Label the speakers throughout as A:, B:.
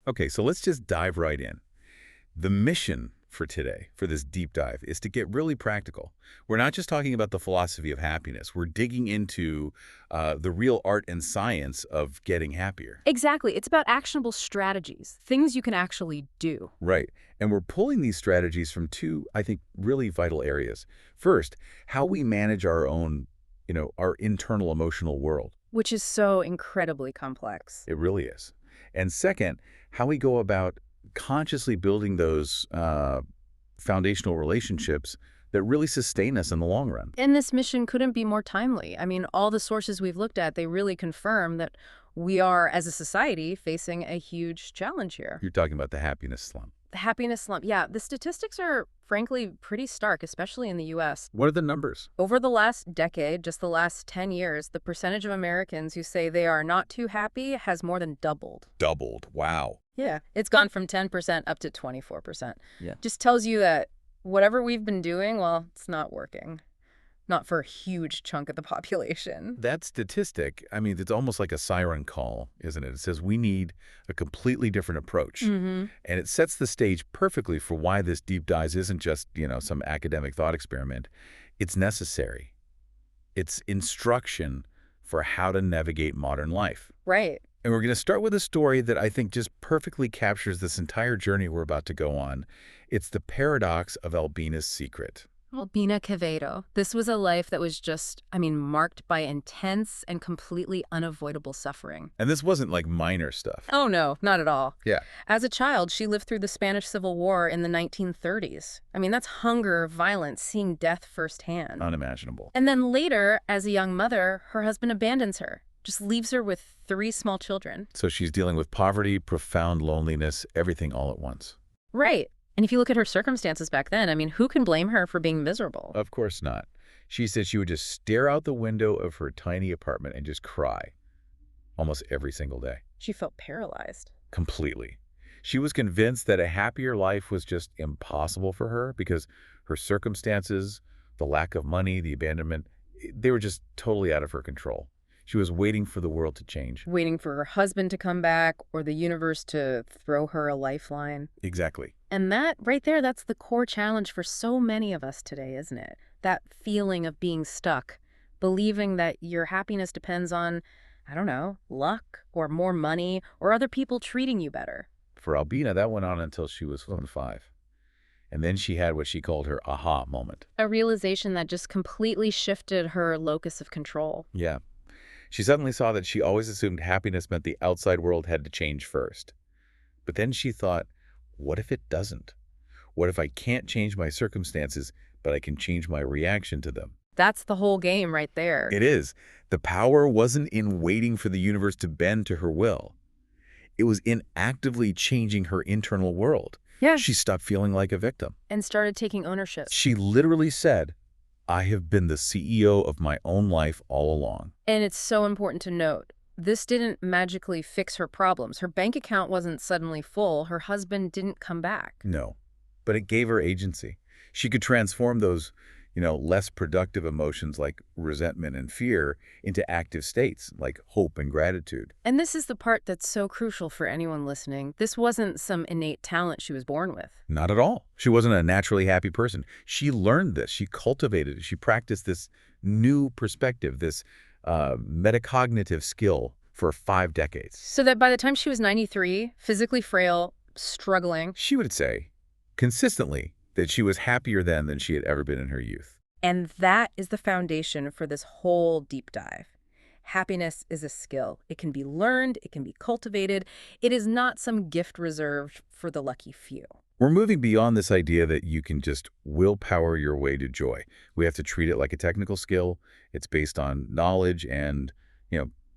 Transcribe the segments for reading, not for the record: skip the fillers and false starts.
A: Okay, so let's just dive right in. The mission for today, for this deep dive, is to get really practical. We're not just talking about the philosophy of happiness. We're digging into the real art and science of getting happier.
B: Exactly. It's about actionable strategies, things you can actually do,
A: Right. And we're pulling these strategies from two, I think, really vital areas. First, how we manage our own, our internal emotional world.
B: which is so incredibly complex.
A: It really is. And second, how we go about consciously building those foundational relationships that really sustain us in the long run.
B: And this mission couldn't be more timely. I mean, all the sources we've looked at, they really confirm that we are, as a society, facing a huge challenge here.
A: You're talking about the happiness slump.
B: The happiness slump. Yeah, the statistics are, frankly, pretty stark, especially in the U.S.
A: What are the numbers?
B: Over the last decade, just the last 10 years, the percentage of Americans who say they are not too happy has more than doubled.
A: Doubled. Wow.
B: Yeah, it's gone from 10% up to 24%.
A: Yeah.
B: Just tells you that whatever we've been doing, well, it's not working. Not for a huge chunk of the population.
A: That statistic, I mean, it's almost like a siren call, isn't it? It says we need a completely different approach. And it sets the stage perfectly for why this deep dive isn't just, some academic thought experiment. It's necessary. It's instruction for how to navigate modern life.
B: Right.
A: And we're going to start with a story that I think just perfectly captures this entire journey we're about to go on. It's the paradox of Albina's secret.
B: Albina Quevedo. This was a life that was just, marked by intense and completely unavoidable suffering.
A: And this wasn't like minor stuff.
B: Oh, no, not at all.
A: Yeah.
B: As a child, she lived through the Spanish Civil War in the 1930s. That's hunger, violence, seeing death firsthand.
A: Unimaginable.
B: And then later, as a young mother, her husband abandons her, just leaves her with 3 small children.
A: So she's dealing with poverty, profound loneliness, everything all at once.
B: Right. And if you look at her circumstances back then, who can blame her for being miserable?
A: Of course not. She said she would just stare out the window of her tiny apartment and just cry almost every single day.
B: She felt paralyzed.
A: Completely. She was convinced that a happier life was just impossible for her because her circumstances, the lack of money, the abandonment, they were just totally out of her control. She was waiting for the world to change.
B: Waiting for her husband to come back or the universe to throw her a lifeline.
A: Exactly.
B: And that right there, that's the core challenge for so many of us today, isn't it? That feeling of being stuck, believing that your happiness depends on, luck or more money or other people treating you better.
A: For Albina, that went on until she was 5. And then she had what she called her aha moment.
B: A realization that just completely shifted her locus of control.
A: Yeah. She suddenly saw that she always assumed happiness meant the outside world had to change first. But then she thought, what if it doesn't? What if I can't change my circumstances, but I can change my reaction to them?
B: That's the whole game right there.
A: It is. The power wasn't in waiting for the universe to bend to her will. It was in actively changing her internal world.
B: Yeah.
A: She stopped feeling like a victim.
B: And started taking ownership.
A: She literally said, I have been the CEO of my own life all along.
B: And it's so important to note, this didn't magically fix her problems. Her bank account wasn't suddenly full. Her husband didn't come back.
A: No, but it gave her agency. She could transform those, less productive emotions like resentment and fear into active states like hope and gratitude.
B: And this is the part that's so crucial for anyone listening. This wasn't some innate talent she was born with.
A: Not at all. She wasn't a naturally happy person. She learned this. She cultivated it. She practiced this new perspective, this metacognitive skill for 5 decades.
B: So that by the time she was 93, physically frail, struggling.
A: She would say consistently that she was happier then than she had ever been in her youth.
B: And that is the foundation for this whole deep dive. Happiness is a skill. It can be learned. It can be cultivated. It is not some gift reserved for the lucky few.
A: We're moving beyond this idea that you can just willpower your way to joy. We have to treat it like a technical skill. It's based on knowledge and,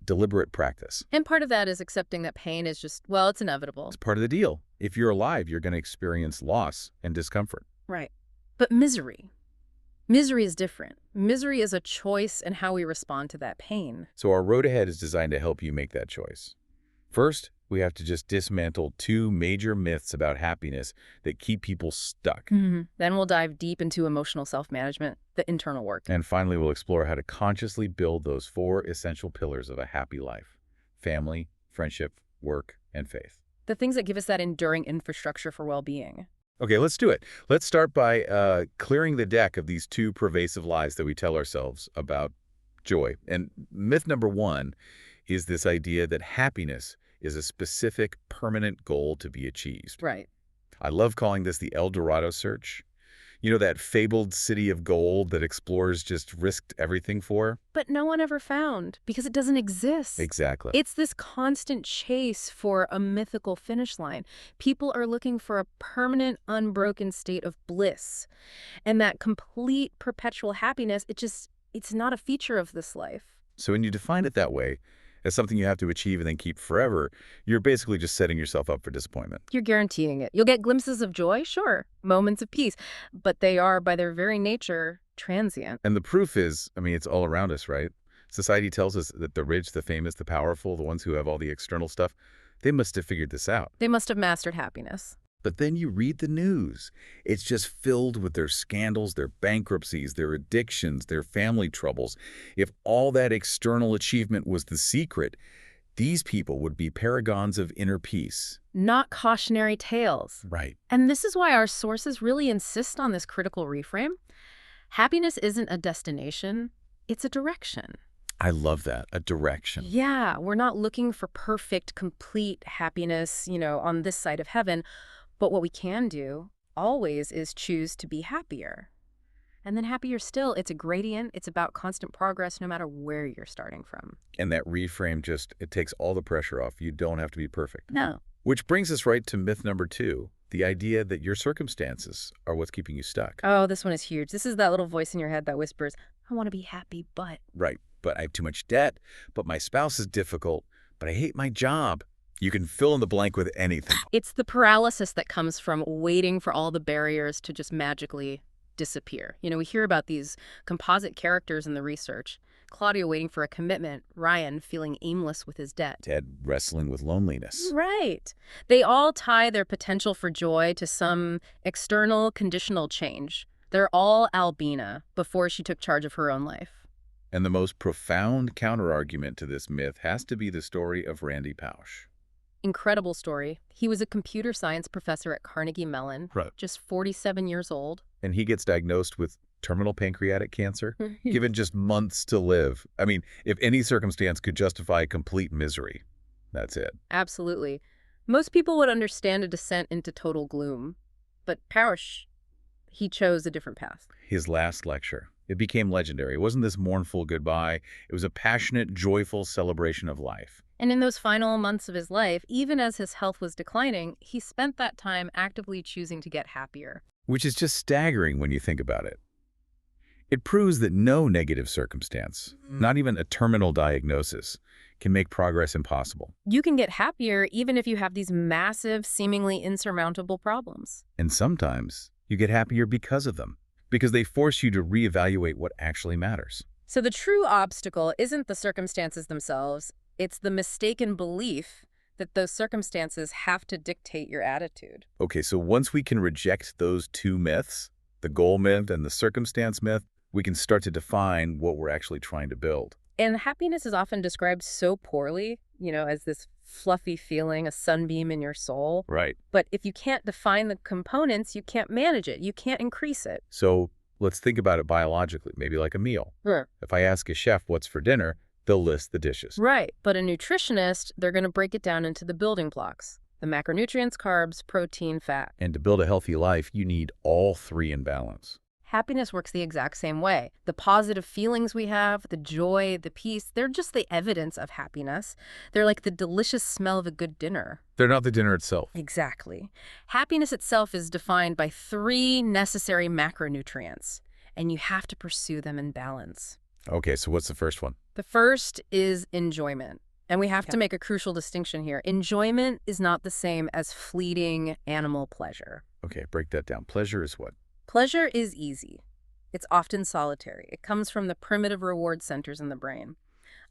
A: deliberate practice.
B: And part of that is accepting that pain is just, it's inevitable.
A: It's part of the deal. If you're alive, you're going to experience loss and discomfort.
B: Right. But misery is different. Misery is a choice in how we respond to that pain.
A: So our road ahead is designed to help you make that choice. First, we have to just dismantle 2 major myths about happiness that keep people stuck.
B: Then we'll dive deep into emotional self-management, the internal work.
A: And finally, we'll explore how to consciously build those 4 essential pillars of a happy life: family, friendship, work, and faith.
B: The things that give us that enduring infrastructure for well-being.
A: Okay, let's do it. Let's start by clearing the deck of these two pervasive lies that we tell ourselves about joy. And myth number one is this idea that happiness is a specific, permanent goal to be achieved.
B: Right.
A: I love calling this the El Dorado search. You know, that fabled city of gold that explorers just risked everything for?
B: But no one ever found, because it doesn't exist.
A: Exactly.
B: It's this constant chase for a mythical finish line. People are looking for a permanent, unbroken state of bliss. And that complete, perpetual happiness, it's not a feature of this life.
A: So when you define it that way, as something you have to achieve and then keep forever, you're basically just setting yourself up for disappointment.
B: You're guaranteeing it. You'll get glimpses of joy, sure, moments of peace, but they are, by their very nature, transient.
A: And the proof is, I mean, it's all around us, right? Society tells us that the rich, the famous, the powerful, the ones who have all the external stuff, they must have figured this out.
B: They must have mastered happiness.
A: But then you read the news. It's just filled with their scandals, their bankruptcies, their addictions, their family troubles. If all that external achievement was the secret, these people would be paragons of inner peace.
B: Not cautionary tales.
A: Right.
B: And this is why our sources really insist on this critical reframe. Happiness isn't a destination, it's a direction.
A: I love that, a direction.
B: Yeah, we're not looking for perfect, complete happiness, on this side of heaven. But what we can do, always, is choose to be happier. And then happier still, it's a gradient. It's about constant progress no matter where you're starting from.
A: And that reframe it takes all the pressure off. You don't have to be perfect.
B: No.
A: Which brings us right to myth number two, the idea that your circumstances are what's keeping you stuck.
B: Oh, this one is huge. This is that little voice in your head that whispers, I want to be happy, but...
A: Right. But I have too much debt, but my spouse is difficult, but I hate my job. You can fill in the blank with anything.
B: It's the paralysis that comes from waiting for all the barriers to just magically disappear. We hear about these composite characters in the research. Claudia waiting for a commitment, Ryan feeling aimless with his debt.
A: Ted wrestling with loneliness.
B: Right. They all tie their potential for joy to some external conditional change. They're all Albina before she took charge of her own life.
A: And the most profound counterargument to this myth has to be the story of Randy Pausch.
B: Incredible story. He was a computer science professor at Carnegie Mellon,
A: Right.
B: just 47 years old.
A: And he gets diagnosed with terminal pancreatic cancer, given just months to live. I mean, if any circumstance could justify complete misery, that's it.
B: Absolutely. Most people would understand a descent into total gloom. But Pausch, he chose a different path.
A: His last lecture, it became legendary. It wasn't this mournful goodbye. It was a passionate, joyful celebration of life.
B: And in those final months of his life, even as his health was declining, he spent that time actively choosing to get happier.
A: Which is just staggering when you think about it. It proves that no negative circumstance, not even a terminal diagnosis, can make progress impossible.
B: You can get happier even if you have these massive, seemingly insurmountable problems.
A: And sometimes you get happier because of them, because they force you to reevaluate what actually matters.
B: So the true obstacle isn't the circumstances themselves. It's the mistaken belief that those circumstances have to dictate your attitude.
A: Okay, so once we can reject those two myths, the goal myth and the circumstance myth, we can start to define what we're actually trying to build.
B: And happiness is often described so poorly, as this fluffy feeling, a sunbeam in your soul.
A: Right.
B: But if you can't define the components, you can't manage it. You can't increase it.
A: So let's think about it biologically, maybe like a meal.
B: Sure.
A: If I ask a chef what's for dinner, they'll list the dishes.
B: Right. But a nutritionist, they're going to break it down into the building blocks. The macronutrients, carbs, protein, fat.
A: And to build a healthy life, you need all three in balance.
B: Happiness works the exact same way. The positive feelings we have, the joy, the peace, they're just the evidence of happiness. They're like the delicious smell of a good dinner.
A: They're not the dinner itself.
B: Exactly. Happiness itself is defined by 3 necessary macronutrients, and you have to pursue them in balance.
A: Okay, so what's the first one?
B: The first is enjoyment. And we have to make a crucial distinction here. Enjoyment is not the same as fleeting animal pleasure.
A: Okay, break that down. Pleasure is what?
B: Pleasure is easy. It's often solitary. It comes from the primitive reward centers in the brain.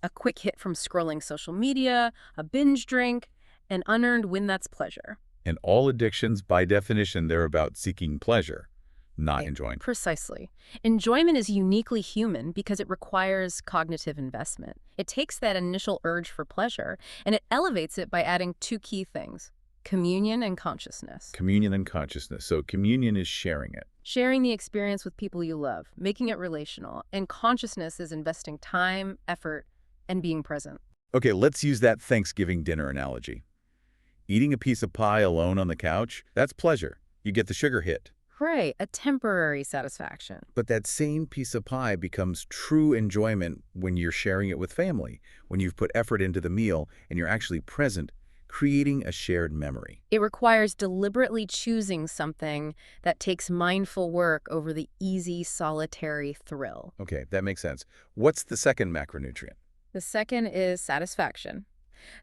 B: A quick hit from scrolling social media, a binge drink, an unearned win that's pleasure.
A: And all addictions, by definition, they're about seeking pleasure, not enjoying.
B: Precisely. Enjoyment is uniquely human because it requires cognitive investment. It takes that initial urge for pleasure, and it elevates it by adding 2 key things. Communion and consciousness.
A: Communion and consciousness. So communion is sharing it.
B: Sharing the experience with people you love, making it relational. And consciousness is investing time, effort, and being present.
A: Okay, let's use that Thanksgiving dinner analogy. Eating a piece of pie alone on the couch, that's pleasure. You get the sugar hit.
B: Right, a temporary satisfaction.
A: But that same piece of pie becomes true enjoyment when you're sharing it with family, when you've put effort into the meal and you're actually present, creating a shared memory.
B: It requires deliberately choosing something that takes mindful work over the easy, solitary thrill.
A: Okay, that makes sense. What's the second macronutrient?
B: The second is satisfaction.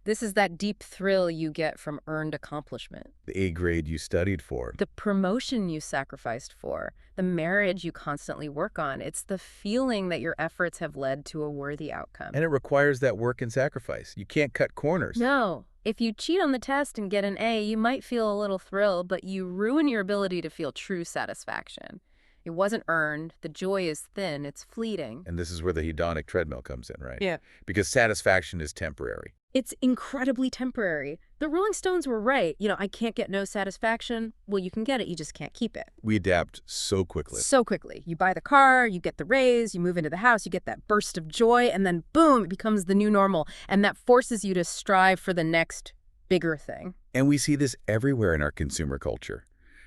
B: This is that deep thrill you get from earned accomplishment.
A: The A grade you studied for.
B: The promotion you sacrificed for, the marriage you constantly work on. It's the feeling that your efforts have led to a worthy outcome.
A: And it requires that work and sacrifice. You can't cut corners.
B: No. If you cheat on the test and get an A, you might feel a little thrill, but you ruin your ability to feel true satisfaction. It wasn't earned. The joy is thin. It's fleeting.
A: And this is where the hedonic treadmill comes in, right?
B: Yeah.
A: Because satisfaction is temporary.
B: It's incredibly temporary. The Rolling Stones were right. I can't get no satisfaction. Well, you can get it. You just can't keep it.
A: We adapt so quickly.
B: So quickly. You buy the car, you get the raise, you move into the house, you get that burst of joy, and then boom, it becomes the new normal. And that forces you to strive for the next bigger thing.
A: And we see this everywhere in our consumer culture.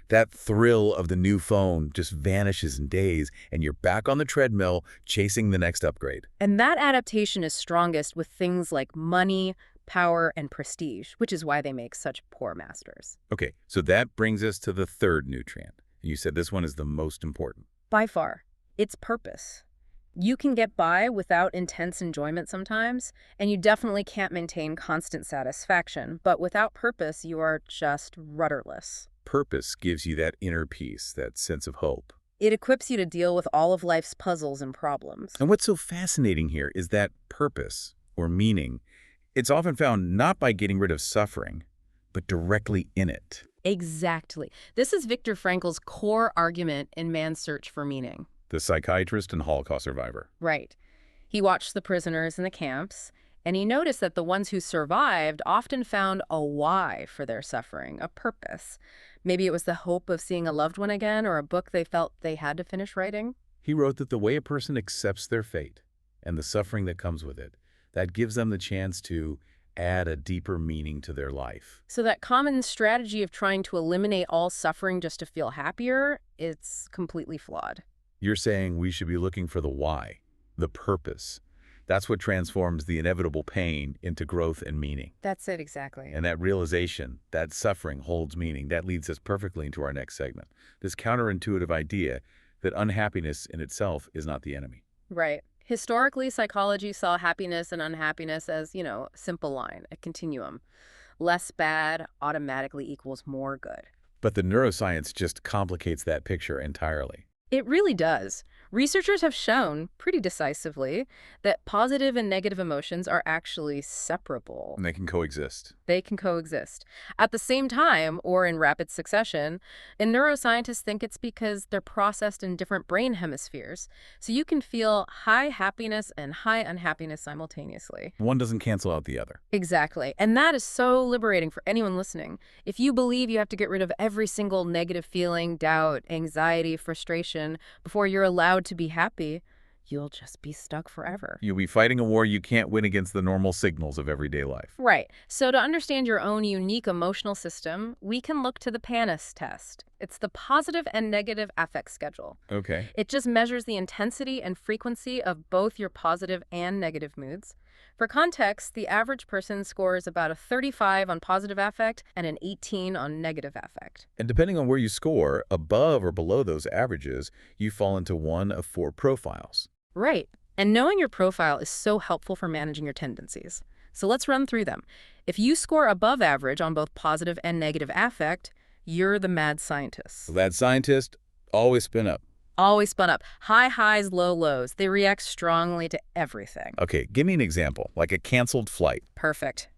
A: That thrill of the new phone just vanishes in days, and you're back on the treadmill chasing the next upgrade.
B: And that adaptation is strongest with things like money, power, and prestige, which is why they make such poor masters.
A: Okay, so that brings us to the third nutrient. You said this one is the most important.
B: By far, it's purpose. You can get by without intense enjoyment sometimes, and you definitely can't maintain constant satisfaction, but without purpose, you are just rudderless.
A: Purpose gives you that inner peace, that sense of hope.
B: It equips you to deal with all of life's puzzles and problems.
A: And what's so fascinating here is that purpose, or meaning, it's often found not by getting rid of suffering, but directly in it.
B: Exactly. This is Viktor Frankl's core argument in Man's Search for Meaning.
A: The psychiatrist and Holocaust survivor.
B: Right. He watched the prisoners in the camps, and he noticed that the ones who survived often found a why for their suffering, a purpose. Maybe it was the hope of seeing a loved one again or a book they felt they had to finish writing.
A: He wrote that the way a person accepts their fate and the suffering that comes with it, that gives them the chance to add a deeper meaning to their life.
B: So that common strategy of trying to eliminate all suffering just to feel happier, it's completely flawed.
A: You're saying we should be looking for the why, the purpose. That's what transforms the inevitable pain into growth and meaning.
B: That's it, exactly.
A: And that realization, that suffering holds meaning, that leads us perfectly into our next segment. This counterintuitive idea that unhappiness in itself is not the enemy.
B: Right. Historically, psychology saw happiness and unhappiness as, a simple line, a continuum. Less bad automatically equals more good.
A: But the neuroscience just complicates that picture entirely.
B: It really does. Researchers have shown, pretty decisively, that positive and negative emotions are actually separable.
A: And they can coexist.
B: They can coexist. At the same time, or in rapid succession, and neuroscientists think it's because they're processed in different brain hemispheres. So you can feel high happiness and high unhappiness simultaneously.
A: One doesn't cancel out the other.
B: Exactly. And that is so liberating for anyone listening. If you believe you have to get rid of every single negative feeling, doubt, anxiety, frustration, before you're allowed to be happy, you'll just be stuck forever.
A: You'll be fighting a war you can't win against the normal signals of everyday life.
B: Right. So to understand your own unique emotional system, we can look to the PANIS test. It's the positive and negative affect schedule.
A: Okay.
B: It just measures the intensity and frequency of both your positive and negative moods. For context, the average person scores about a 35 on positive affect and an 18 on negative affect.
A: And depending on where you score, above or below those averages, you fall into one of 4 profiles.
B: Right. And knowing your profile is so helpful for managing your tendencies. So let's run through them. If you score above average on both positive and negative affect, you're the mad scientist.
A: So that scientist, always spin up.
B: Always spun up. High highs, low lows. They react strongly to everything.
A: Okay, give me an example, like a canceled flight.
B: Perfect.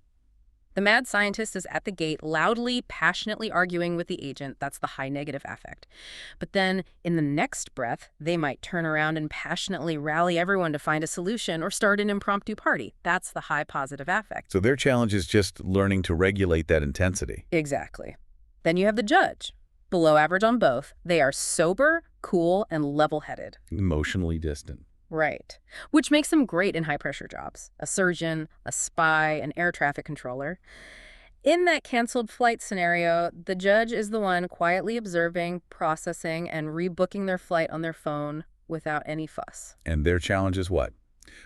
B: The mad scientist is at the gate, loudly, passionately arguing with the agent. That's the high negative affect. But then, in the next breath, they might turn around and passionately rally everyone to find a solution or start an impromptu party. That's the high positive affect.
A: So their challenge is just learning to regulate that intensity.
B: Exactly. Then you have the judge. Below average on both. They are sober, cool, and level-headed.
A: Emotionally distant.
B: Right. Which makes them great in high-pressure jobs. A surgeon, a spy, an air traffic controller. In that canceled flight scenario, the judge is the one quietly observing, processing, and rebooking their flight on their phone without any fuss.
A: And their challenge is what?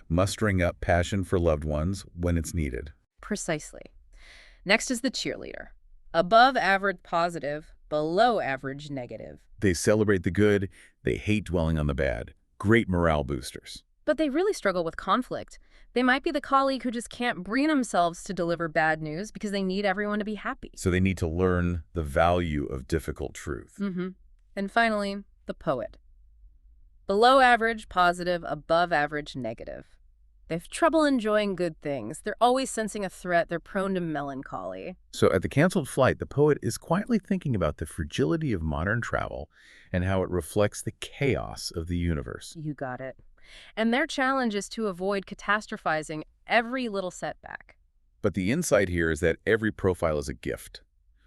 A: Mustering up passion for loved ones when it's needed.
B: Precisely. Next is the cheerleader. Above average positive, below average negative.
A: They celebrate the good, they hate dwelling on the bad. Great morale boosters.
B: But they really struggle with conflict. They might be the colleague who just can't bring themselves to deliver bad news because they need everyone to be happy.
A: So they need to learn the value of difficult truth.
B: And finally, the poet. Below average positive, above average negative. They have trouble enjoying good things. They're always sensing a threat. They're prone to melancholy.
A: So at the canceled flight, the poet is quietly thinking about the fragility of modern travel and how it reflects the chaos of the universe.
B: You got it. And their challenge is to avoid catastrophizing every little setback.
A: But the insight here is that every profile is a gift.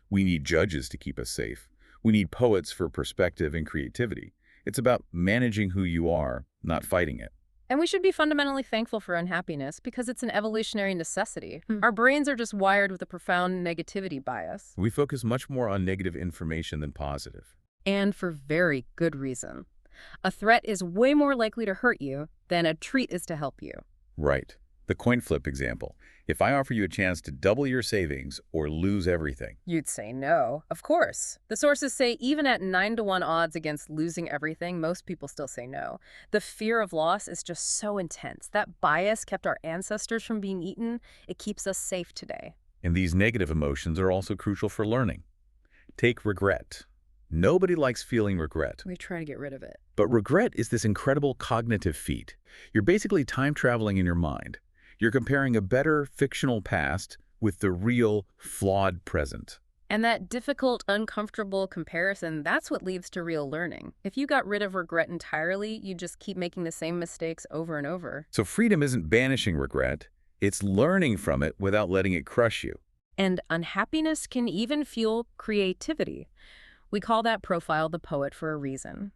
A: We need judges to keep us safe. We need poets for perspective and creativity. It's about managing who you are, not fighting it.
B: And we should be fundamentally thankful for unhappiness because it's an evolutionary necessity. Our brains are just wired with a profound negativity bias.
A: We focus much more on negative information than positive.
B: And for very good reason. A threat is way more likely to hurt you than a treat is to help you.
A: Right. The coin flip example. If I offer you a chance to double your savings or lose everything,
B: You'd say no. Of course. The sources say even at 9-to-1 odds against losing everything, most people still say no. The fear of loss is just so intense. That bias kept our ancestors from being eaten. It keeps us safe today.
A: and these negative emotions are also crucial for learning. Take regret. Nobody likes feeling regret.
B: We try to get rid of it.
A: But regret is this incredible cognitive feat. You're basically time traveling in your mind. You're comparing a better fictional past with the real, flawed present.
B: And that difficult, uncomfortable comparison, that's what leads to real learning. If you got rid of regret entirely, you just keep making the same mistakes over and over.
A: So freedom isn't banishing regret. It's learning from it without letting it crush you.
B: And unhappiness can even fuel creativity. We call that profile the poet for a reason.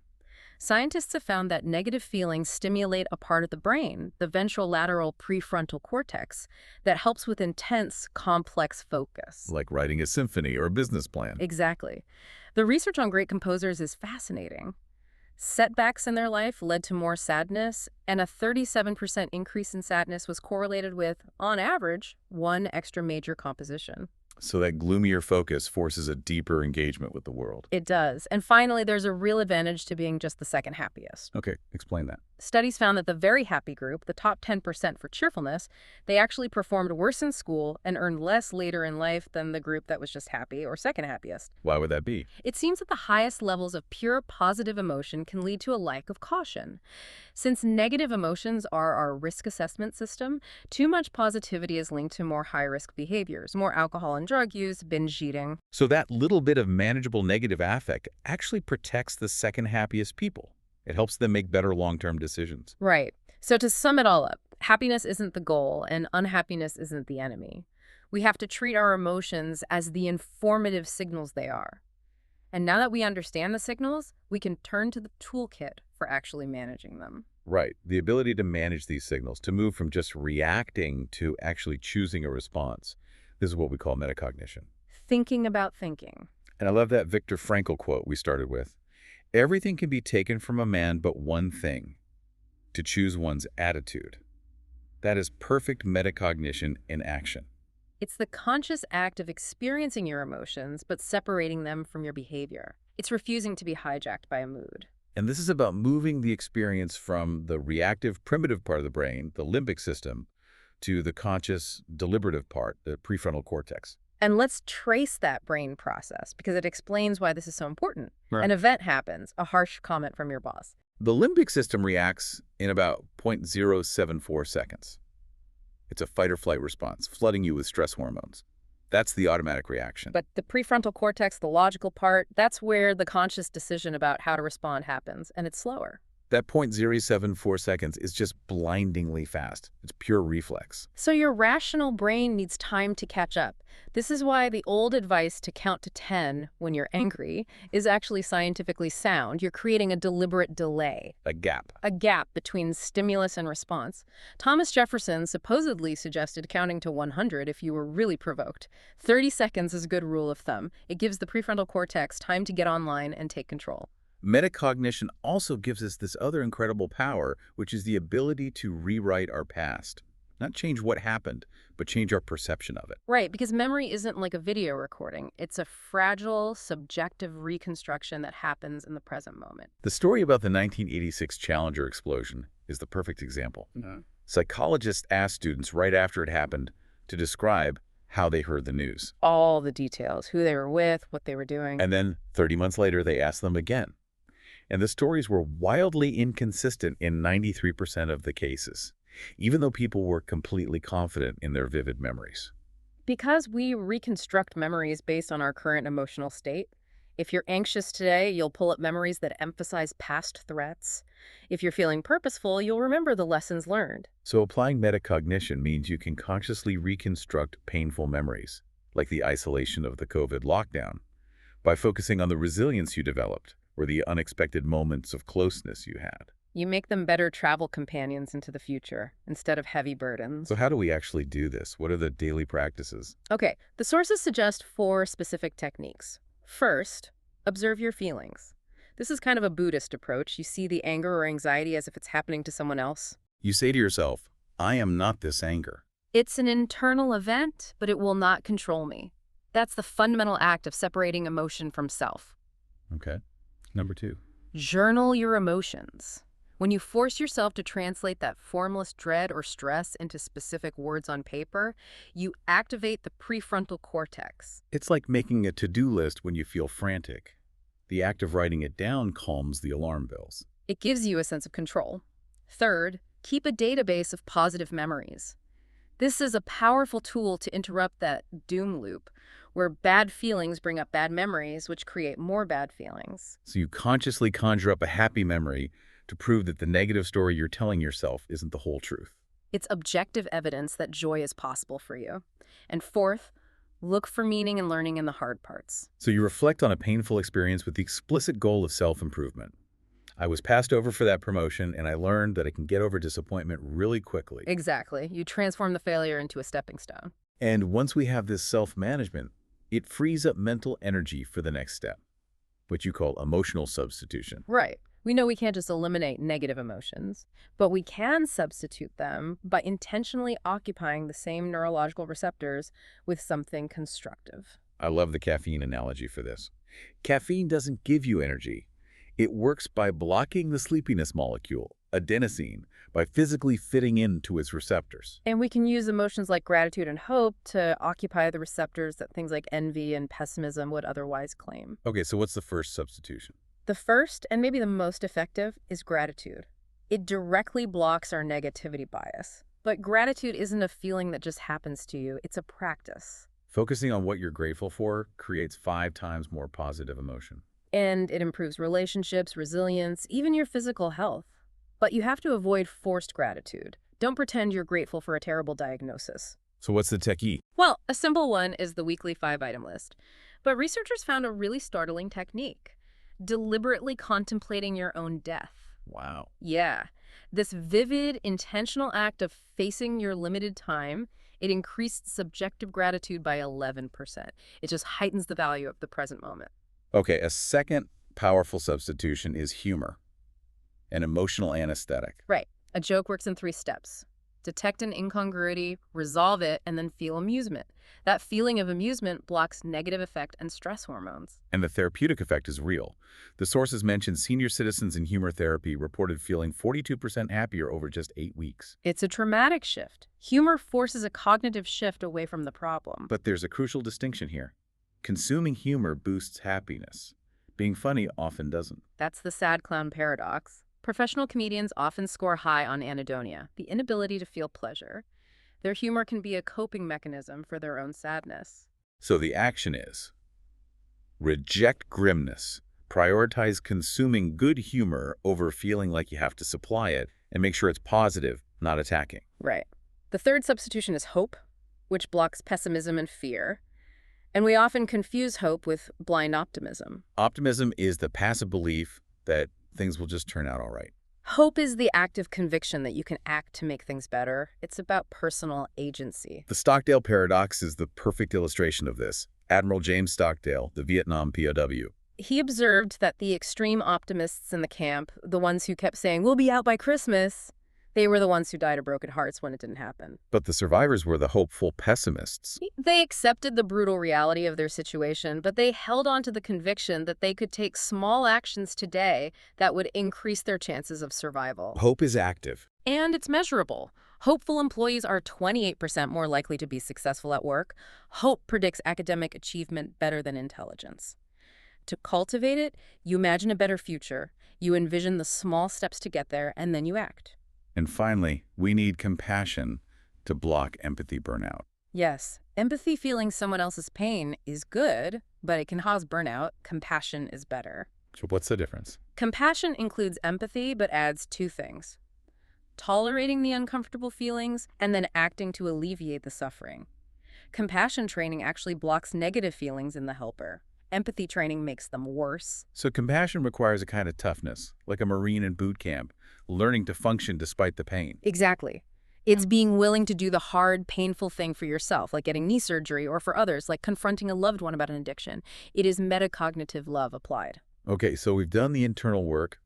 B: Scientists have found that negative feelings stimulate a part of the brain, the ventrolateral prefrontal cortex, that helps with intense, complex focus.
A: Like writing a symphony or a business plan.
B: Exactly. The research on great composers is fascinating. Setbacks in their life led to more sadness, and a 37% increase in sadness was correlated with, on average, one extra major composition.
A: So that gloomier focus forces a deeper engagement with the world.
B: It does. And finally, there's a real advantage to being just the second happiest.
A: Okay, explain that.
B: Studies found that the very happy group, the top 10% for cheerfulness, they actually performed worse in school and earned less later in life than the group that was just happy or second happiest.
A: Why would that be?
B: It seems that the highest levels of pure positive emotion can lead to a lack of caution. Since negative emotions are our risk assessment system, too much positivity is linked to more high-risk behaviors, more alcohol and drug use, binge eating.
A: So that little bit of manageable negative affect actually protects the second happiest people. It helps them make better long-term decisions.
B: Right. So to sum it all up, happiness isn't the goal and unhappiness isn't the enemy. We have to treat our emotions as the informative signals they are. And now that we understand the signals, we can turn to the toolkit for actually managing them.
A: Right. The ability to manage these signals, to move from just reacting to actually choosing a response. This is what we call metacognition.
B: Thinking about thinking.
A: And I love that Viktor Frankl quote we started with. Everything can be taken from a man but one thing, to choose one's attitude. That is perfect metacognition in action.
B: It's the conscious act of experiencing your emotions but separating them from your behavior. It's refusing to be hijacked by a mood.
A: And this is about moving the experience from the reactive, primitive part of the brain, the limbic system, to the conscious, deliberative part, the prefrontal cortex.
B: And let's trace that brain process because it explains why this is so important.
A: Right.
B: An event happens, a harsh comment from your boss.
A: The limbic system reacts in about 0.074 seconds. It's a fight-or-flight response, flooding you with stress hormones. That's the automatic reaction.
B: But the prefrontal cortex, the logical part, that's where the conscious decision about how to respond happens, and it's slower.
A: That 0.074 seconds is just blindingly fast. It's pure reflex.
B: So your rational brain needs time to catch up. This is why the old advice to count to 10 when you're angry is actually scientifically sound. You're creating a deliberate delay.
A: A gap.
B: A gap between stimulus and response. Thomas Jefferson supposedly suggested counting to 100 if you were really provoked. 30 seconds is a good rule of thumb. It gives the prefrontal cortex time to get online and take control.
A: Metacognition also gives us this other incredible power, which is the ability to rewrite our past. Not change what happened, but change our perception of it.
B: Right, because memory isn't like a video recording. It's a fragile, subjective reconstruction that happens in the present moment.
A: The story about the 1986 Challenger explosion is the perfect example. Psychologists asked students right after it happened to describe how they heard the news.
B: All the details, who they were with, what they were doing.
A: And then 30 months later, they asked them again. And the stories were wildly inconsistent in 93% of the cases, even though people were completely confident in their vivid memories.
B: Because we reconstruct memories based on our current emotional state. If you're anxious today, you'll pull up memories that emphasize past threats. If you're feeling purposeful, you'll remember the lessons learned.
A: So applying metacognition means you can consciously reconstruct painful memories, like the isolation of the COVID lockdown, by focusing on the resilience you developed or the unexpected moments of closeness you had.
B: You make them better travel companions into the future instead of heavy burdens.
A: So how do we actually do this? What are the daily practices?
B: Okay, the sources suggest 4 specific techniques. First, observe your feelings. This is kind of a Buddhist approach. You see the anger or anxiety as if it's happening to someone else.
A: You say to yourself, I am not this anger.
B: It's an internal event, but it will not control me. That's the fundamental act of separating emotion from self.
A: Okay. Number 2.
B: Journal your emotions. When you force yourself to translate that formless dread or stress into specific words on paper, you activate the prefrontal cortex.
A: It's like making a to-do list when you feel frantic. The act of writing it down calms the alarm bells.
B: It gives you a sense of control. Third, keep a database of positive memories. This is a powerful tool to interrupt that doom loop, where bad feelings bring up bad memories, which create more bad feelings.
A: So you consciously conjure up a happy memory to prove that the negative story you're telling yourself isn't the whole truth.
B: It's objective evidence that joy is possible for you. And fourth, look for meaning and learning in the hard parts.
A: So you reflect on a painful experience with the explicit goal of self-improvement. I was passed over for that promotion, and I learned that I can get over disappointment really quickly.
B: Exactly. You transform the failure into a stepping stone.
A: And once we have this self-management, it frees up mental energy for the next step, which you call emotional substitution.
B: Right. We know we can't just eliminate negative emotions, but we can substitute them by intentionally occupying the same neurological receptors with something constructive.
A: I love the caffeine analogy for this. Caffeine doesn't give you energy. It works by blocking the sleepiness molecule, adenosine, by physically fitting into its receptors.
B: And we can use emotions like gratitude and hope to occupy the receptors that things like envy and pessimism would otherwise claim.
A: Okay, so what's the first substitution?
B: The first, and maybe the most effective, is gratitude. It directly blocks our negativity bias. But gratitude isn't a feeling that just happens to you. It's a practice.
A: Focusing on what you're grateful for creates 5 times more positive emotion.
B: And it improves relationships, resilience, even your physical health. But you have to avoid forced gratitude. Don't pretend you're grateful for a terrible diagnosis.
A: So what's the techie?
B: Well, a simple one is the weekly 5-item list. But researchers found a really startling technique. Deliberately contemplating your own death.
A: Wow.
B: Yeah. This vivid, intentional act of facing your limited time, it increased subjective gratitude by 11%. It just heightens the value of the present moment.
A: Okay, a second powerful substitution is humor, an emotional anesthetic.
B: Right. A joke works in 3 steps. Detect an incongruity, resolve it, and then feel amusement. That feeling of amusement blocks negative affect and stress hormones.
A: And the therapeutic effect is real. The sources mentioned senior citizens in humor therapy reported feeling 42% happier over just 8 weeks.
B: It's a traumatic shift. Humor forces a cognitive shift away from the problem.
A: But there's a crucial distinction here. Consuming humor boosts happiness. Being funny often doesn't.
B: That's the sad clown paradox. Professional comedians often score high on anhedonia, the inability to feel pleasure. Their humor can be a coping mechanism for their own sadness.
A: So the action is reject grimness, prioritize consuming good humor over feeling like you have to supply it, and make sure it's positive, not attacking.
B: Right. The third substitution is hope, which blocks pessimism and fear. And we often confuse hope with blind optimism.
A: Optimism is the passive belief that things will just turn out all right.
B: Hope is the active conviction that you can act to make things better. It's about personal agency.
A: The Stockdale paradox is the perfect illustration of this. Admiral James Stockdale, the Vietnam POW.
B: He observed that the extreme optimists in the camp, the ones who kept saying, "We'll be out by Christmas," they were the ones who died of broken hearts when it didn't happen.
A: But the survivors were the hopeful pessimists.
B: They accepted the brutal reality of their situation, but they held on to the conviction that they could take small actions today that would increase their chances of survival.
A: Hope is active.
B: And it's measurable. Hopeful employees are 28% more likely to be successful at work. Hope predicts academic achievement better than intelligence. To cultivate it, you imagine a better future, you envision the small steps to get there, and then you act.
A: And finally, we need compassion to block empathy burnout.
B: Yes, empathy feeling someone else's pain is good, but it can cause burnout. Compassion is better.
A: So what's the difference?
B: Compassion includes empathy, but adds two things: tolerating the uncomfortable feelings and then acting to alleviate the suffering. Compassion training actually blocks negative feelings in the helper. Empathy training makes them worse.
A: So compassion requires a kind of toughness, like a Marine in boot camp, learning to function despite the pain.
B: Exactly. It's being willing to do the hard, painful thing for yourself, like getting knee surgery, or for others, like confronting a loved one about an addiction. It is metacognitive love applied.
A: Okay, so we've done the internal work.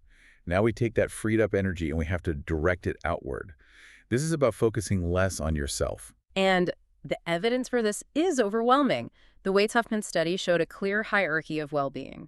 A: Now we take that freed up energy and we have to direct it outward. This is about focusing less on yourself.
B: And the evidence for this is overwhelming. The Waite Huffman study showed a clear hierarchy of well-being.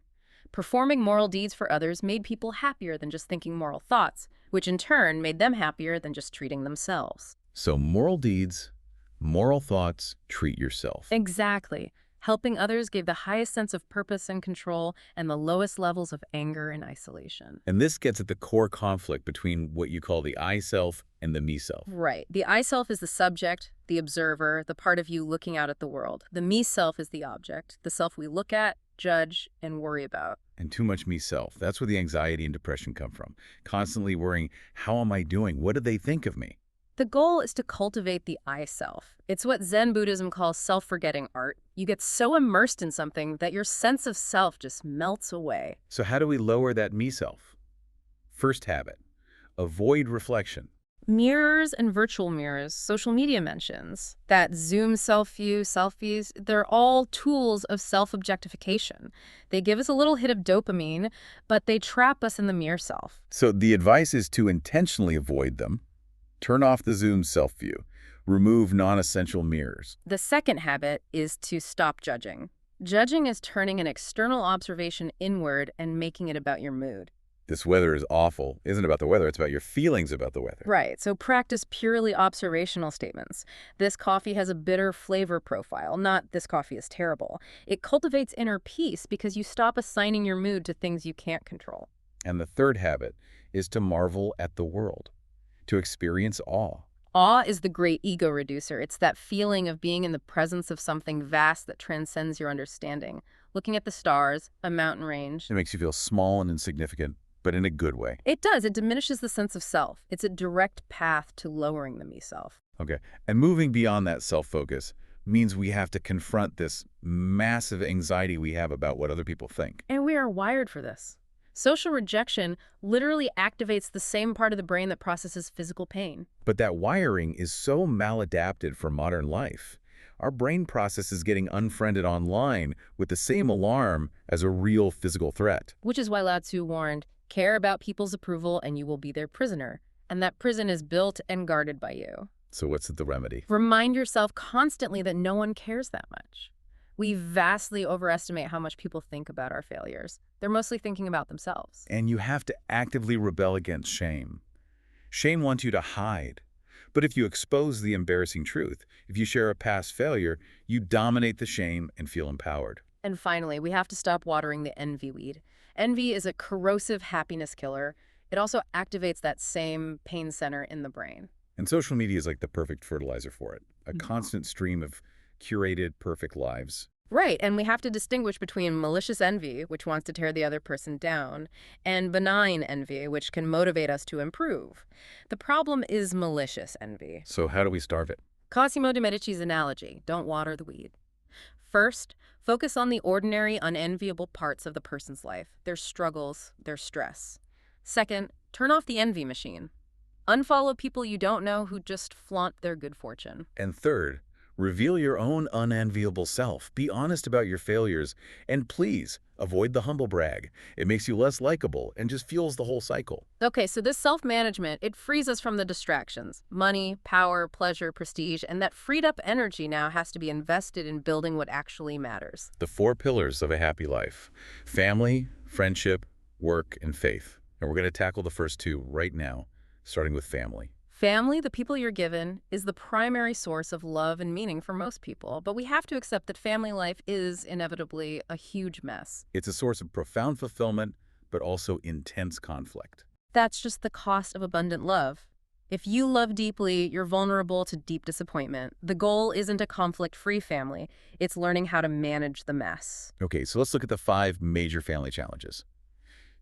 B: Performing moral deeds for others made people happier than just thinking moral thoughts, which in turn made them happier than just treating themselves.
A: So moral deeds, moral thoughts, treat yourself.
B: Exactly. Helping others gave the highest sense of purpose and control and the lowest levels of anger and isolation.
A: And this gets at the core conflict between what you call the I self and the me self.
B: Right. The I self is the subject, the observer, the part of you looking out at the world. The me self is the object, the self we look at, judge, and worry about.
A: And too much me self. That's where the anxiety and depression come from. Constantly worrying, how am I doing? What do they think of me?
B: The goal is to cultivate the I self. It's what Zen Buddhism calls self-forgetting art. You get so immersed in something that your sense of self just melts away.
A: So how do we lower that me self? First habit, avoid reflection.
B: Mirrors and virtual mirrors, social media mentions, that Zoom self-view, selfies, they're all tools of self-objectification. They give us a little hit of dopamine, but they trap us in the mirror self.
A: So the advice is to intentionally avoid them. Turn off the Zoom self-view. Remove non-essential mirrors.
B: The second habit is to stop judging. Judging is turning an external observation inward and making it about your mood.
A: This weather is awful. Isn't about the weather, it's about your feelings about the weather.
B: Right, so practice purely observational statements. This coffee has a bitter flavor profile, not this coffee is terrible. It cultivates inner peace because you stop assigning your mood to things you can't control.
A: And the third habit is to marvel at the world, to experience awe.
B: Awe is the great ego reducer. It's that feeling of being in the presence of something vast that transcends your understanding. Looking at the stars, a mountain range.
A: It makes you feel small and insignificant, but in a good way.
B: It does. It diminishes the sense of self. It's a direct path to lowering the me-self.
A: Okay, and moving beyond that self-focus means we have to confront this massive anxiety we have about what other people think.
B: And we are wired for this. Social rejection literally activates the same part of the brain that processes physical pain.
A: But that wiring is so maladapted for modern life. Our brain processes getting unfriended online with the same alarm as a real physical threat.
B: Which is why Lao Tzu warned, care about people's approval and you will be their prisoner. And that prison is built and guarded by you.
A: So what's the remedy?
B: Remind yourself constantly that no one cares that much. We vastly overestimate how much people think about our failures. They're mostly thinking about themselves.
A: And you have to actively rebel against shame. Shame wants you to hide. But if you expose the embarrassing truth, if you share a past failure, you dominate the shame and feel empowered.
B: And finally, we have to stop watering the envy weed. Envy is a corrosive happiness killer. It also activates that same pain center in the brain.
A: And social media is like the perfect fertilizer for it. A constant stream of curated, perfect lives.
B: Right, and we have to distinguish between malicious envy, which wants to tear the other person down, and benign envy, which can motivate us to improve. The problem is malicious envy.
A: So how do we starve it?
B: Cosimo de' Medici's analogy, don't water the weed. First, focus on the ordinary, unenviable parts of the person's life, their struggles, their stress. Second, turn off the envy machine. Unfollow people you don't know who just flaunt their good fortune.
A: And third, reveal your own unenviable self. Be honest about your failures. And please, avoid the humble brag. It makes you less likable and just fuels the whole cycle.
B: Okay, so this self-management, it frees us from the distractions. Money, power, pleasure, prestige, and that freed up energy now has to be invested in building what actually matters.
A: The 4 pillars of a happy life: family, friendship, work, and faith. And we're going to tackle the first 2 right now, starting with family.
B: Family, the people you're given, is the primary source of love and meaning for most people, but we have to accept that family life is inevitably a huge mess.
A: It's a source of profound fulfillment, but also intense conflict.
B: That's just the cost of abundant love. If you love deeply, you're vulnerable to deep disappointment. The goal isn't a conflict-free family. It's learning how to manage the mess.
A: Okay, so let's look at the 5 major family challenges.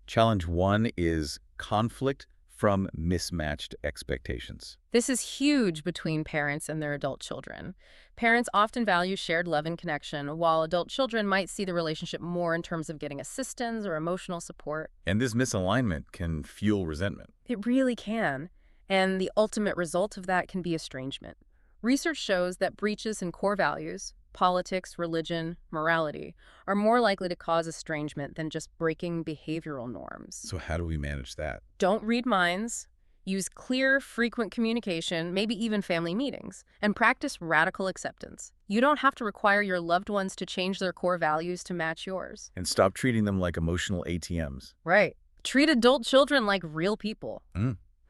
A: Challenge 1 is conflict from mismatched expectations.
B: This is huge between parents and their adult children. Parents often value shared love and connection, while adult children might see the relationship more in terms of getting assistance or emotional support.
A: And this misalignment can fuel resentment.
B: It really can. And the ultimate result of that can be estrangement. Research shows that breaches in core values, politics, religion, morality, are more likely to cause estrangement than just breaking behavioral norms.
A: So how do we manage that?
B: Don't read minds. Use clear, frequent communication, maybe even family meetings, and practice radical acceptance. You don't have to require your loved ones to change their core values to match yours.
A: And stop treating them like emotional ATMs.
B: Right. Treat adult children like real people.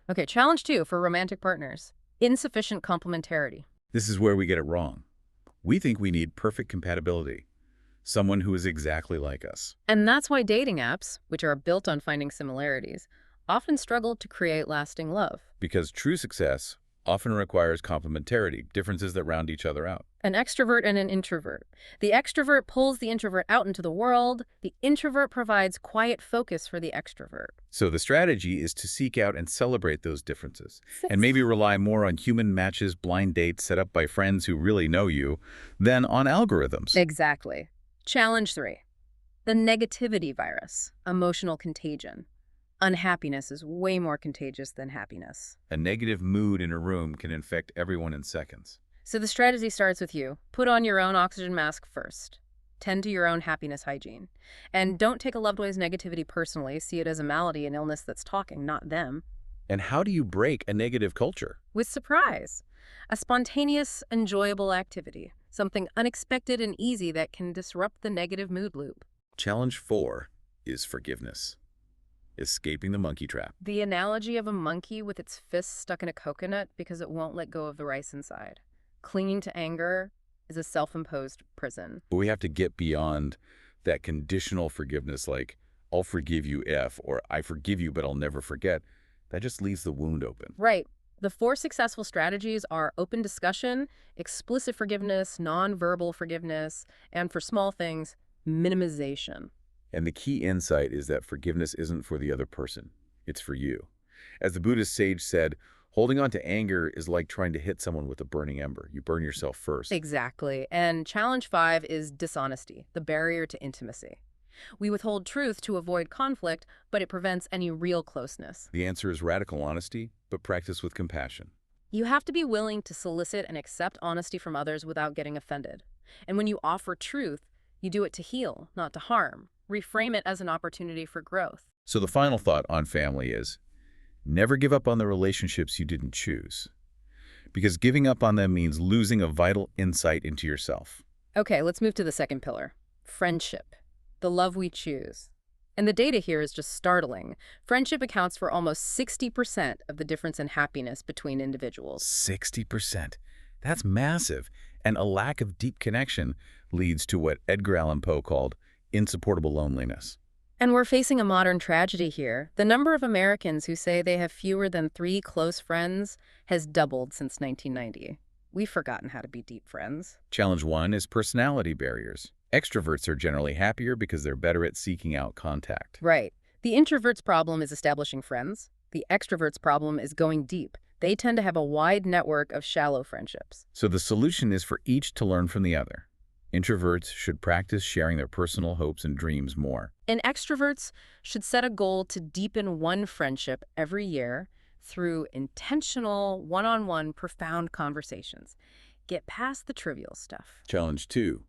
B: Okay, challenge 2 for romantic partners. Insufficient complementarity.
A: This is where we get it wrong. We think we need perfect compatibility, someone who is exactly like us.
B: And that's why dating apps, which are built on finding similarities, often struggle to create lasting love.
A: Because true success often requires complementarity, differences that round each other out.
B: An extrovert and an introvert. The extrovert pulls the introvert out into the world. The introvert provides quiet focus for the extrovert.
A: So the strategy is to seek out and celebrate those differences, and maybe rely more on human matches, blind dates set up by friends who really know you, than on algorithms.
B: Exactly. Challenge 3. The negativity virus, emotional contagion. Unhappiness is way more contagious than happiness.
A: A negative mood in a room can infect everyone in seconds.
B: So the strategy starts with you. Put on your own oxygen mask first. Tend to your own happiness hygiene. And don't take a loved one's negativity personally. See it as a malady, an illness that's talking, not them.
A: And how do you break a negative culture?
B: With surprise. A spontaneous, enjoyable activity. Something unexpected and easy that can disrupt the negative mood loop.
A: Challenge 4 is forgiveness. Escaping the monkey trap.
B: The analogy of a monkey with its fists stuck in a coconut because it won't let go of the rice inside. Clinging to anger is a self-imposed prison.
A: But we have to get beyond that conditional forgiveness, like, I'll forgive you if, or I forgive you but I'll never forget. That just leaves the wound open.
B: Right. The 4 successful strategies are open discussion, explicit forgiveness, non-verbal forgiveness, and for small things, minimization.
A: And the key insight is that forgiveness isn't for the other person. It's for you. As the Buddhist sage said, holding on to anger is like trying to hit someone with a burning ember. You burn yourself first.
B: Exactly. And challenge 5 is dishonesty, the barrier to intimacy. We withhold truth to avoid conflict, but it prevents any real closeness.
A: The answer is radical honesty, but practice with compassion.
B: You have to be willing to solicit and accept honesty from others without getting offended. And when you offer truth, you do it to heal, not to harm. Reframe it as an opportunity for growth.
A: So the final thought on family is, never give up on the relationships you didn't choose. Because giving up on them means losing a vital insight into yourself.
B: Okay, let's move to the second pillar. Friendship. The love we choose. And the data here is just startling. Friendship accounts for almost 60% of the difference in happiness between individuals.
A: 60%. That's massive. And a lack of deep connection leads to what Edgar Allan Poe called insupportable loneliness.
B: And we're facing a modern tragedy here. The number of Americans who say they have fewer than 3 close friends has doubled since 1990. We've forgotten how to be deep friends.
A: Challenge 1 is personality barriers. Extroverts are generally happier because they're better at seeking out contact.
B: Right. The introvert's problem is establishing friends. The extrovert's problem is going deep. They tend to have a wide network of shallow friendships.
A: So the solution is for each to learn from the other. Introverts should practice sharing their personal hopes and dreams more.
B: And extroverts should set a goal to deepen one friendship every year through intentional, one-on-one, profound conversations. Get past the trivial stuff.
A: Challenge 2.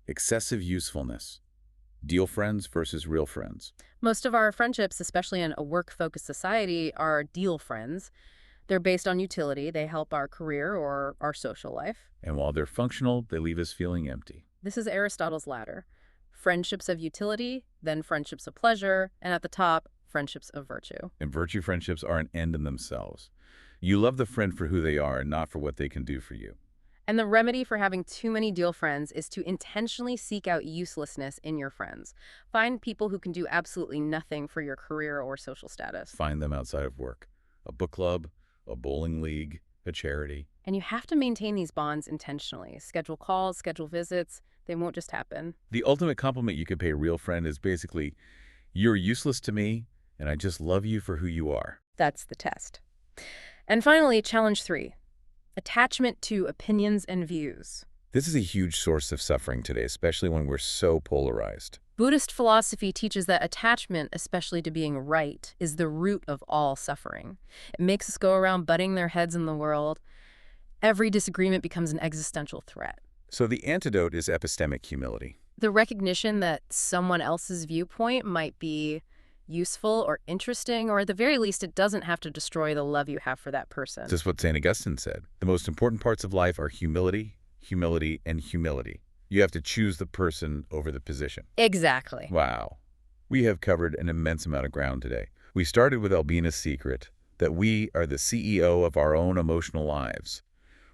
A: Excessive usefulness. Deal friends versus real friends.
B: Most of our friendships, especially in a work-focused society, are deal friends. They're based on utility. They help our career or our social life.
A: And while they're functional, they leave us feeling empty.
B: This is Aristotle's ladder. Friendships of utility, then friendships of pleasure, and at the top, friendships of virtue.
A: And virtue friendships are an end in themselves. You love the friend for who they are and not for what they can do for you.
B: And the remedy for having too many deal friends is to intentionally seek out uselessness in your friends. Find people who can do absolutely nothing for your career or social status.
A: Find them outside of work. A book club, a bowling league, a charity.
B: And you have to maintain these bonds intentionally. Schedule calls, schedule visits. They won't just happen.
A: The ultimate compliment you can pay a real friend is basically, you're useless to me, and I just love you for who you are.
B: That's the test. And finally, challenge 3. Attachment to opinions and views.
A: This is a huge source of suffering today, especially when we're so polarized.
B: Buddhist philosophy teaches that attachment, especially to being right, is the root of all suffering. It makes us go around butting their heads in the world. Every disagreement becomes an existential threat.
A: So the antidote is epistemic humility.
B: The recognition that someone else's viewpoint might be useful or interesting, or at the very least, it doesn't have to destroy the love you have for that person.
A: This is what St. Augustine said. The most important parts of life are humility, humility, and humility. You have to choose the person over the position.
B: Exactly.
A: Wow. We have covered an immense amount of ground today. We started with Albina's secret, that we are the CEO of our own emotional lives.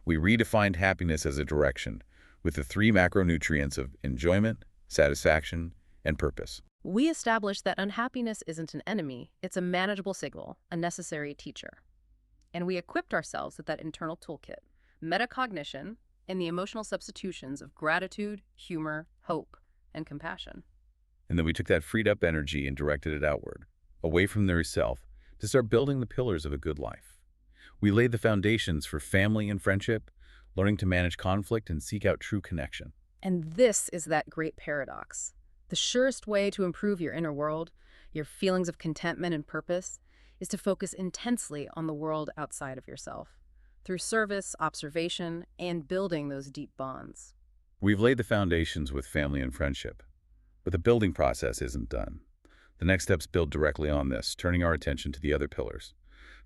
A: We redefined happiness as a direction, with the 3 macronutrients of enjoyment, satisfaction, and purpose.
B: We established that unhappiness isn't an enemy, it's a manageable signal, a necessary teacher. And we equipped ourselves with that internal toolkit, metacognition, and the emotional substitutions of gratitude, humor, hope, and compassion.
A: And then we took that freed up energy and directed it outward, away from their self, to start building the pillars of a good life. We laid the foundations for family and friendship, learning to manage conflict and seek out true connection.
B: And this is that great paradox. The surest way to improve your inner world, your feelings of contentment and purpose, is to focus intensely on the world outside of yourself, through service, observation, and building those deep bonds.
A: We've laid the foundations with family and friendship, but the building process isn't done. The next steps build directly on this, turning our attention to the other pillars,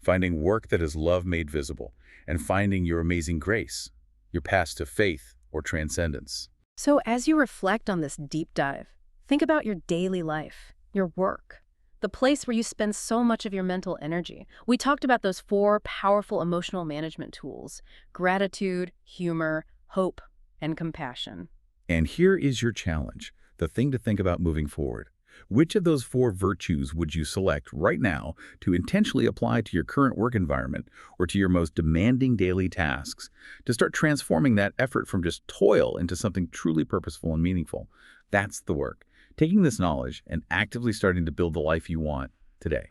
A: finding work that is love made visible, and finding your amazing grace, your path to faith or transcendence.
B: So as you reflect on this deep dive, think about your daily life, your work, the place where you spend so much of your mental energy. We talked about those 4 powerful emotional management tools: gratitude, humor, hope, and compassion.
A: And here is your challenge, the thing to think about moving forward. Which of those 4 virtues would you select right now to intentionally apply to your current work environment or to your most demanding daily tasks to start transforming that effort from just toil into something truly purposeful and meaningful? That's the work. Taking this knowledge and actively starting to build the life you want today.